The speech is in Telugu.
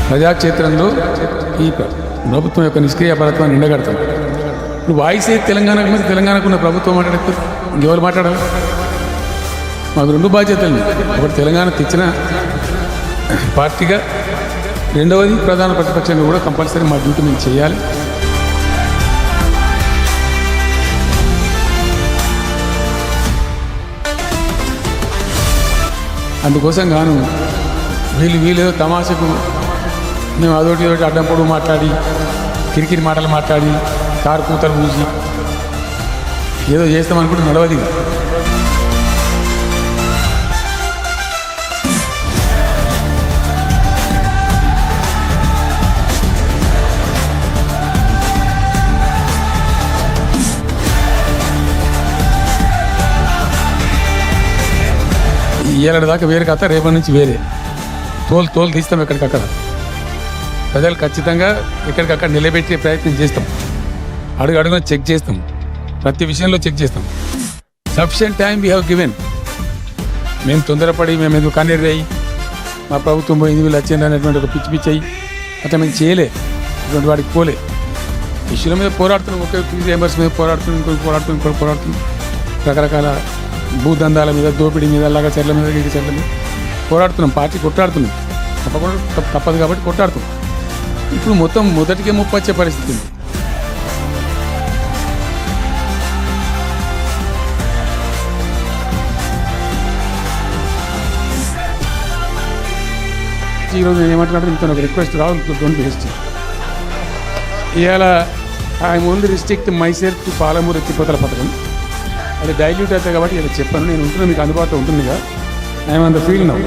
ప్రజాక్షేత్రంలో ఈ ప్రభుత్వం యొక్క నిష్క్రియాపరత్వాన్ని ఎండగడతాం. ఇప్పుడు వాయిస్ తెలంగాణకు మీద తెలంగాణకున్న ప్రభుత్వం మాట్లాడకపోతే ఇంకెవరు మాట్లాడాలి? మాకు రెండు బాధ్యతలు. ఒకటి తెలంగాణ తెచ్చిన పార్టీగా, రెండవది ప్రధాన ప్రతిపక్షంగా కూడా కంపల్సరీ మా డ్యూటీ మేము చేయాలి. అందుకోసం గాను వీళ్ళు తమాషకు మేము అదొకటి అడ్డం పొడుగు మాట్లాడి కిరికిరి మాటలు మాట్లాడి కారు కూతలు పూసి ఏదో చేస్తామనుకుంటే నడవది. ఏళ్ళ దాకా వేరే కథ, రేపటి నుంచి వేరే తోలు తీస్తాం. ఎక్కడికక్కడ ప్రజలు ఖచ్చితంగా ఎక్కడికక్కడ నిలబెట్టే ప్రయత్నం చేస్తాం. అడుగున చెక్ చేస్తాం, ప్రతి విషయంలో చెక్ చేస్తాం. Sufficient time we have given. మేము తొందరపడి మేము ఎందుకు కన్నీరు అయ్యి మా ప్రభుత్వం పోయింది వీళ్ళు వచ్చింది అనేటువంటి ఒక పిచ్చి అయ్యి అట్లా మేము చేయలే. ఇటువంటి వాడికి పోలే. ఇష్యూల మీద పోరాడుతున్నాం. ఒకే ఫీజు రియంబర్స్ మీద పోరాడుతున్నాం, ఇంకోటి పోరాడుతున్నాం. రకరకాల భూదందాల మీద, దోపిడీ మీద, చెర్ల మీద, చెర్ల మీద పోరాడుతున్నాం. పార్టీ కొట్టాడుతున్నాం. తప్పదు కాబట్టి కొట్టాడుతున్నాం. ఇప్పుడు మొదటికే ముప్పు వచ్చే పరిస్థితి ఉంది. ఈరోజు నేను ఏమంటున్నాడు, ఇంత ఒక రిక్వెస్ట్ రావాలి, డోంట్ బి హిస్టరీ. ఇవాళ I'm only restrict my self to Palamuru ఎత్తిపోతల పథకం. అది డైల్యూట్ అవుతాయి కాబట్టి ఇలా చెప్పాను. నేను ఉంటున్నా, మీకు అందుబాటులో ఉంటుందిగా. I'm on the field now.